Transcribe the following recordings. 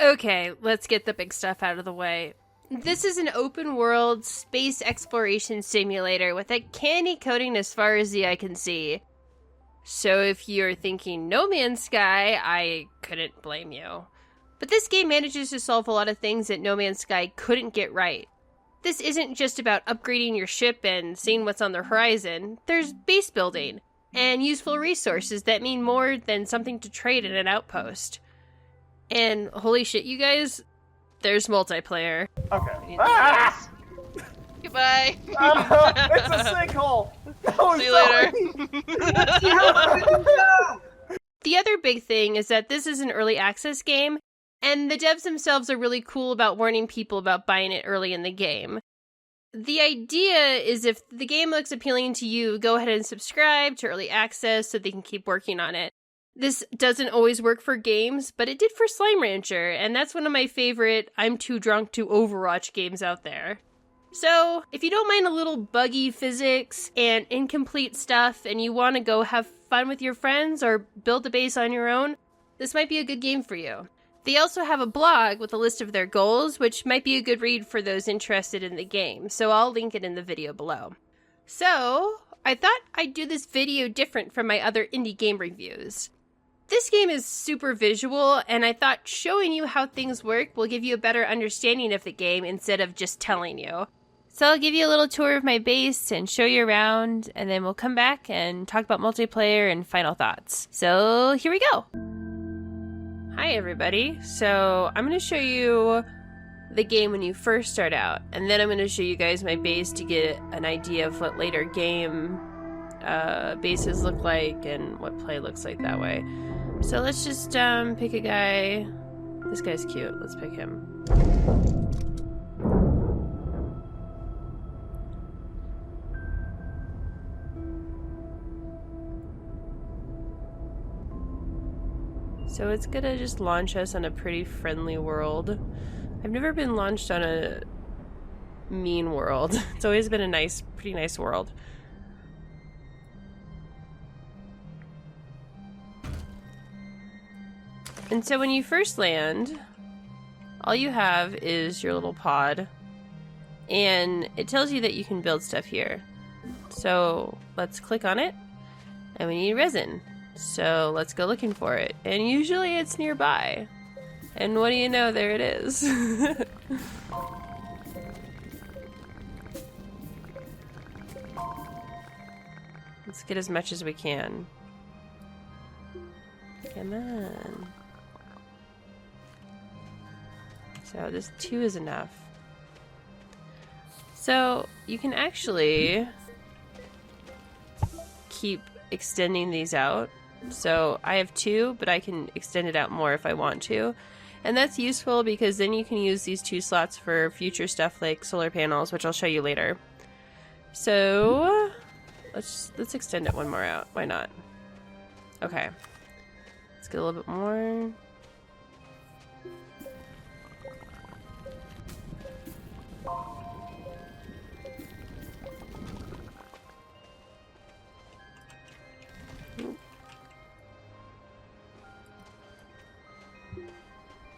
Okay, let's get the big stuff out of the way. This is an open-world space exploration simulator with a candy coating as far as the eye can see. So if you're thinking No Man's Sky, I couldn't blame you. But this game manages to solve a lot of things that No Man's Sky couldn't get right. This isn't just about upgrading your ship and seeing what's on the horizon. There's base building and useful resources that mean more than something to trade in an outpost. And holy shit, you guys, there's multiplayer. Okay. Ah! Goodbye. Oh, it's a sinkhole. Oh, See you later. The other big thing is that this is an early access game, and the devs themselves are really cool about warning people about buying it early in the game. The idea is if the game looks appealing to you, go ahead and subscribe to early access so they can keep working on it. This doesn't always work for games, but it did for Slime Rancher, and that's one of my favorite I'm too drunk to Overwatch games out there. So, if you don't mind a little buggy physics and incomplete stuff, and you want to go have fun with your friends or build a base on your own, this might be a good game for you. They also have a blog with a list of their goals, which might be a good read for those interested in the game, so I'll link it in the video below. So, I thought I'd do this video different from my other indie game reviews. This game is super visual, and I thought showing you how things work will give you a better understanding of the game instead of just telling you. So I'll give you a little tour of my base and show you around, and then we'll come back and talk about multiplayer and final thoughts. So here we go! Hi everybody, so I'm going to show you the game when you first start out, and then I'm going to show you guys my base to get an idea of what later game bases look like and what play looks like that way. So let's just pick a guy. This guy's cute. Let's pick him. So it's gonna just launch us on a pretty friendly world. I've never been launched on a mean world. It's always been a pretty nice world. And so when you first land, all you have is your little pod, and it tells you that you can build stuff here. So let's click on it, and we need resin. So let's go looking for it. And usually it's nearby. And what do you know, there it is. Let's get as much as we can. Come on. So this 2 is enough. So you can actually keep extending these out. So I have 2, but I can extend it out more if I want to. And that's useful because then you can use these 2 slots for future stuff like solar panels, which I'll show you later. So let's extend it 1 more out. Why not? Okay. Let's get a little bit more.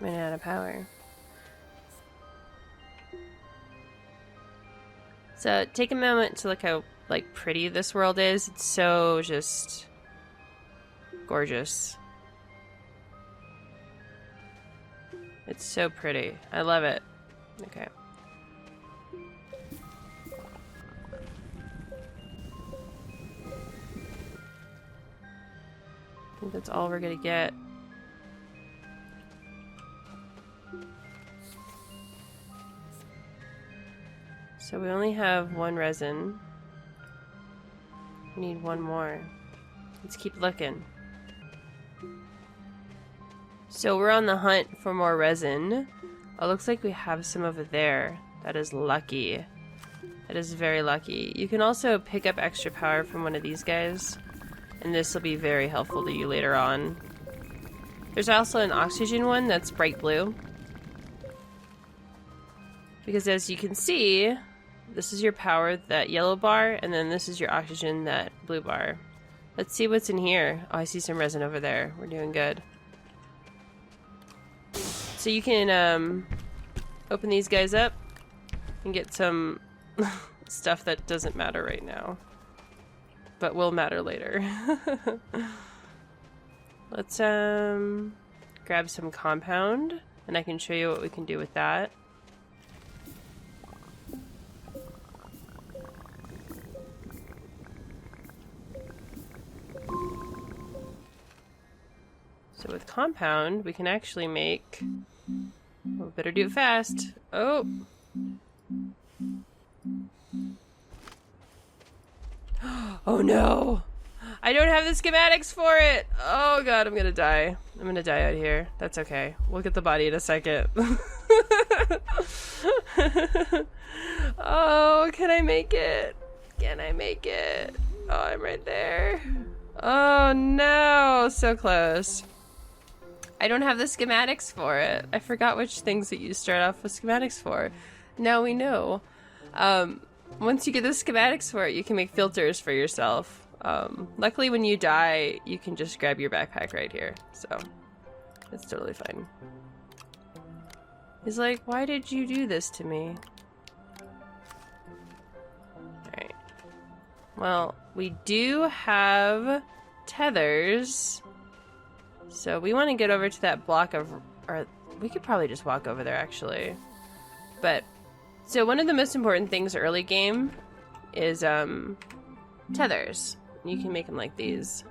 Ran out of power. So take a moment to look how pretty this world is. It's so just gorgeous. It's so pretty. I love it. Okay. I think that's all we're gonna get. So we only have 1 resin. We need 1 more. Let's keep looking. So we're on the hunt for more resin. Oh, looks like we have some over there. That is lucky. That is very lucky. You can also pick up extra power from one of these guys, and this will be very helpful to you later on. There's also an oxygen one that's bright blue. Because as you can see, this is your power, that yellow bar, and then this is your oxygen, that blue bar. Let's see what's in here. Oh, I see some resin over there. We're doing good. So you can open these guys up and get some stuff that doesn't matter right now, but will matter later. Let's grab some compound, and I can show you what we can do with that. So with compound, we can actually make... We better do it fast. Oh! Oh no! I don't have the schematics for it! Oh god, I'm gonna die. I'm gonna die out here. That's okay. We'll get the body in a second. Oh, can I make it? Can I make it? Oh, I'm right there. Oh no! So close. I don't have the schematics for it. I forgot which things that you start off with schematics for. Now we know. Once you get the schematics for it, you can make filters for yourself. Luckily when you die, you can just grab your backpack right here. So, it's totally fine. He's like, why did you do this to me? Alright. Well, we do have tethers. So we want to get over to that block of... Or we could probably just walk over there, actually. But... So one of the most important things early game is tethers. You can make them like these.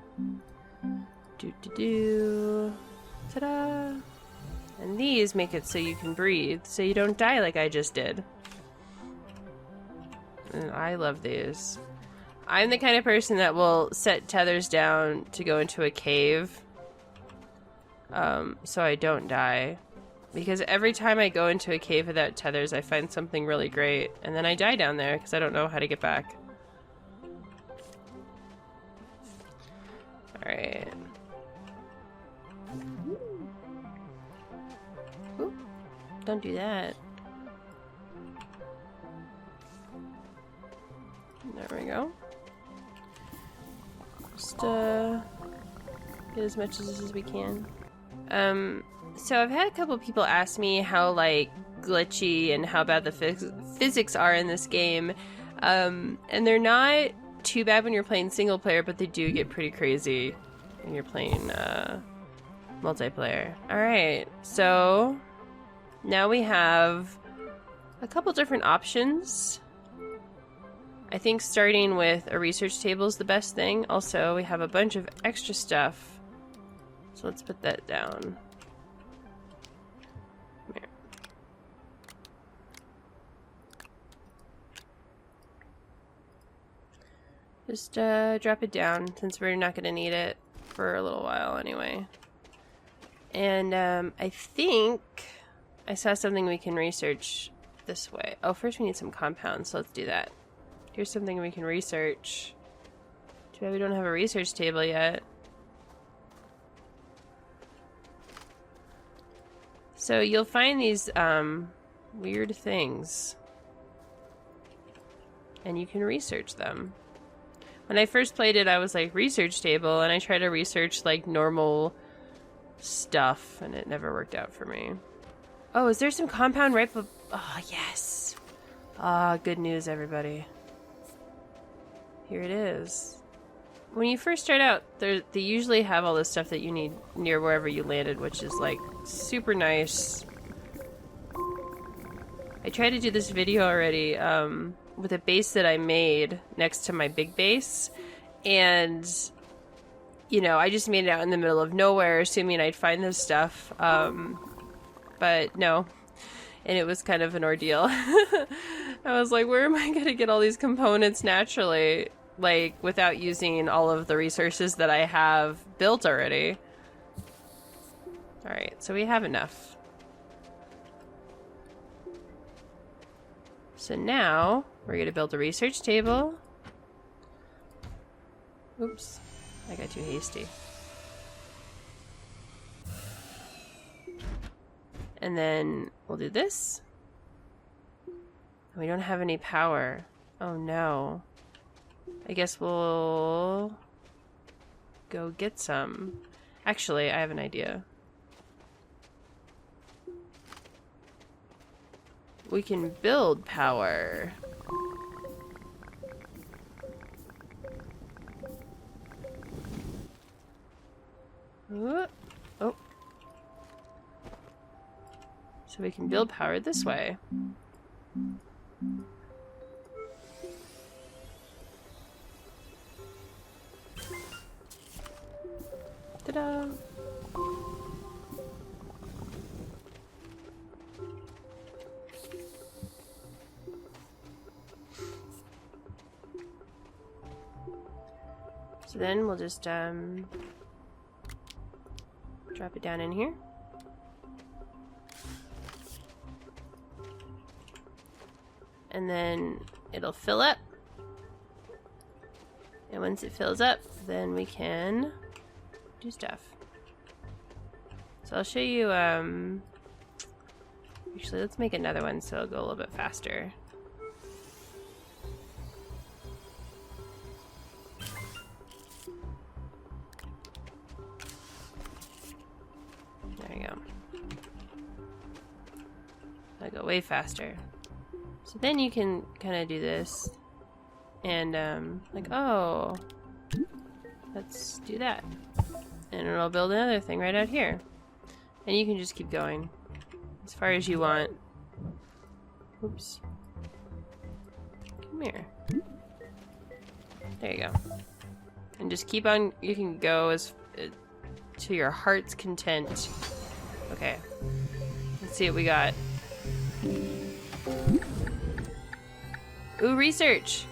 Do-do-do. Ta-da! And these make it so you can breathe, so you don't die like I just did. And I love these. I'm the kind of person that will set tethers down to go into a cave. So I don't die. Because every time I go into a cave without tethers, I find something really great. And then I die down there because I don't know how to get back. Alright. Ooh, don't do that. There we go. Just, get as much of this as we can. So I've had a couple people ask me how, like, glitchy and how bad the physics are in this game. And they're not too bad when you're playing single player, but they do get pretty crazy when you're playing, multiplayer. Alright, so now we have a couple different options. I think starting with a research table is the best thing. Also, we have a bunch of extra stuff. So let's put that down. Here. Just drop it down since we're not going to need it for a little while anyway. And I think I saw something we can research this way. Oh, first we need some compounds, so let's do that. Here's something we can research. Too bad we don't have a research table yet. So you'll find these weird things. And you can research them. When I first played it, I was like, research table, and I tried to research like normal stuff, and it never worked out for me. Oh, is there some compound right below? Oh, yes. Ah, good news, everybody. Here it is. When you first start out, they usually have all this stuff that you need near wherever you landed, which is like super nice. I tried to do this video already with a base that I made next to my big base, and you know, I just made it out in the middle of nowhere, assuming I'd find this stuff, but no, and it was kind of an ordeal. I was like, where am I gonna get all these components naturally? Like, without using all of the resources that I have built already. Alright, so we have enough. So now, we're going to build a research table. Oops, I got too hasty. And then we'll do this. We don't have any power. Oh no. I guess we'll go get some. Actually, I have an idea. we can build power. Oh. So we can build power this way. Ta-da! So then we'll just drop it down in here. And then it'll fill up. And once it fills up, then we can do stuff. So I'll show you, actually let's make another one so it'll go a little bit faster. There you go. That'll go way faster. So then you can kind of do this and like, oh, let's do that. And it'll build another thing right out here. And you can just keep going as far as you want. Oops. Come here. There you go. And just keep on, you can go as to your heart's content. Okay. Let's see what we got. Ooh, research!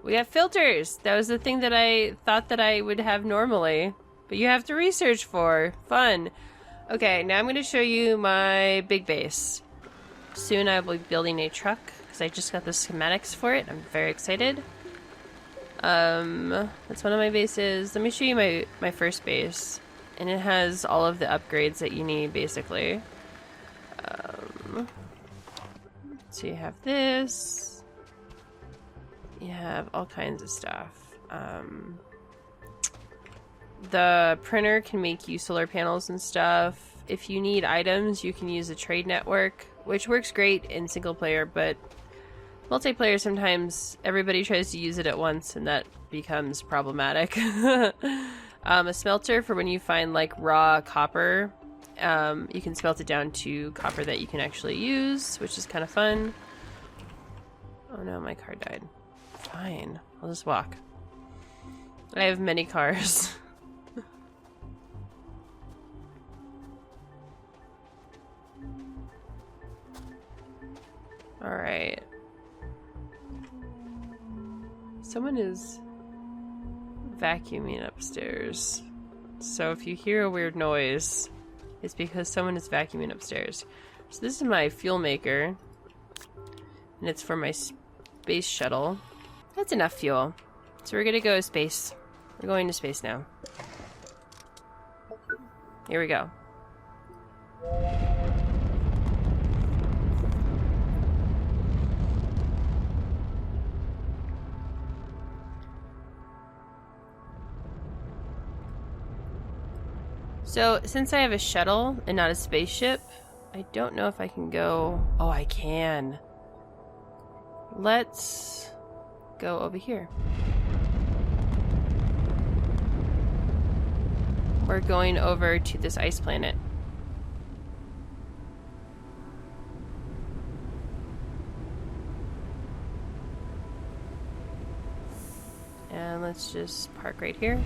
We have filters! That was the thing that I thought that I would have normally. But you have to research for. Fun. Okay, now I'm going to show you my big base. Soon I will be building a truck, because I just got the schematics for it. I'm very excited. That's one of my bases. Let me show you my first base. And it has all of the upgrades that you need, basically. So you have this. You have all kinds of stuff. The printer can make you solar panels and stuff. If you need items, you can use a trade network, which works great in single player, but multiplayer sometimes everybody tries to use it at once and that becomes problematic. A smelter for when you find like raw copper. You can smelt it down to copper that you can actually use, which is kind of fun. Oh no, my car died. Fine, I'll just walk. I have many cars. Alright. Someone is vacuuming upstairs. So if you hear a weird noise, it's because someone is vacuuming upstairs. So this is my fuel maker. And it's for my space shuttle. That's enough fuel. So we're gonna go to space. We're going to space now. Here we go. So, since I have a shuttle and not a spaceship, I don't know if I can go... Oh, I can. Let's go over here. We're going over to this ice planet. And let's just park right here.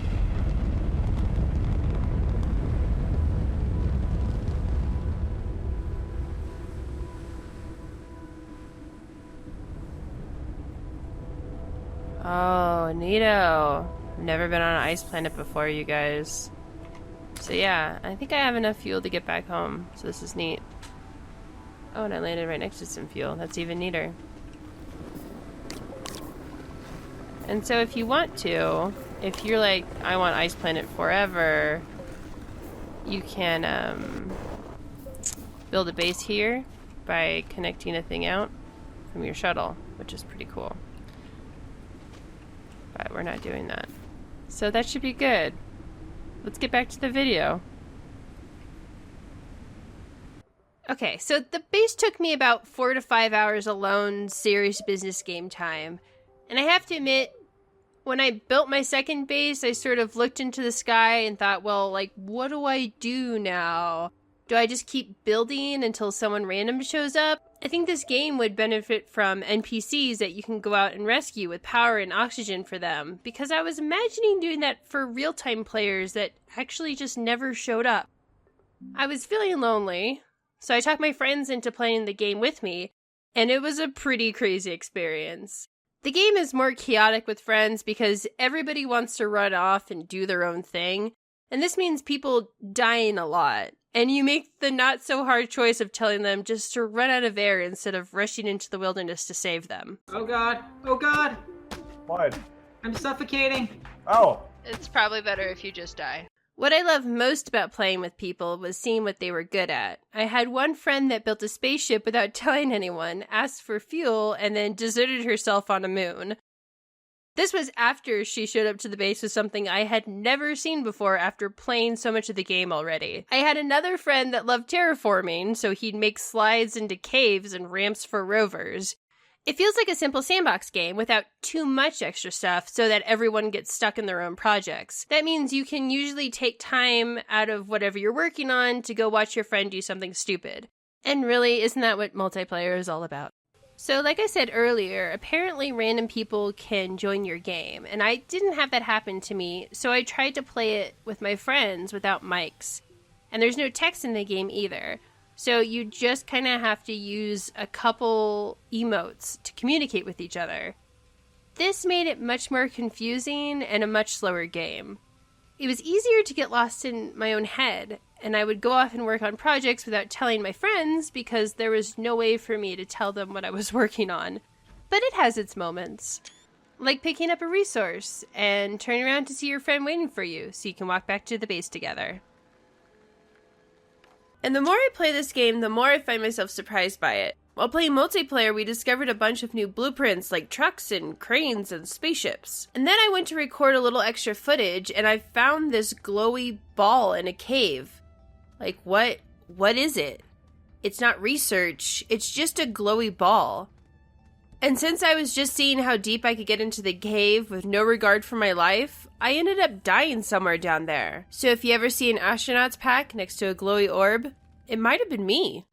Oh, neato. I've never been on an ice planet before, you guys. So yeah, I think I have enough fuel to get back home, so this is neat. Oh, and I landed right next to some fuel. That's even neater. And so if you want to, if you're like, I want Ice Planet forever, you can build a base here by connecting a thing out from your shuttle, which is pretty cool. But we're not doing that. So that should be good. Let's get back to the video. Okay, so the base took me about 4 to 5 hours alone, serious business game time. And I have to admit, when I built my second base, I sort of looked into the sky and thought, well, like, what do I do now? Do I just keep building until someone random shows up? I think this game would benefit from NPCs that you can go out and rescue with power and oxygen for them, because I was imagining doing that for real-time players that actually just never showed up. I was feeling lonely, so I talked my friends into playing the game with me, and it was a pretty crazy experience. The game is more chaotic with friends because everybody wants to run off and do their own thing, and this means people dying a lot. And you make the not-so-hard choice of telling them just to run out of air instead of rushing into the wilderness to save them. Oh god. Oh god. What? I'm suffocating. Oh. It's probably better if you just die. What I loved most about playing with people was seeing what they were good at. I had one friend that built a spaceship without telling anyone, asked for fuel, and then deserted herself on a moon. This was after she showed up to the base with something I had never seen before after playing so much of the game already. I had another friend that loved terraforming, so he'd make slides into caves and ramps for rovers. It feels like a simple sandbox game without too much extra stuff so that everyone gets stuck in their own projects. That means you can usually take time out of whatever you're working on to go watch your friend do something stupid. And really, isn't that what multiplayer is all about? So like I said earlier, apparently random people can join your game, and I didn't have that happen to me, so I tried to play it with my friends without mics. And there's no text in the game either, so you just kind of have to use a couple emotes to communicate with each other. This made it much more confusing and a much slower game. It was easier to get lost in my own head, and I would go off and work on projects without telling my friends because there was no way for me to tell them what I was working on. But it has its moments. Like picking up a resource and turning around to see your friend waiting for you so you can walk back to the base together. And the more I play this game, the more I find myself surprised by it. While playing multiplayer, we discovered a bunch of new blueprints like trucks and cranes and spaceships. And then I went to record a little extra footage and I found this glowy ball in a cave. Like, what is it? It's not research, it's just a glowy ball. And since I was just seeing how deep I could get into the cave with no regard for my life, I ended up dying somewhere down there. So if you ever see an astronaut's pack next to a glowy orb, it might have been me.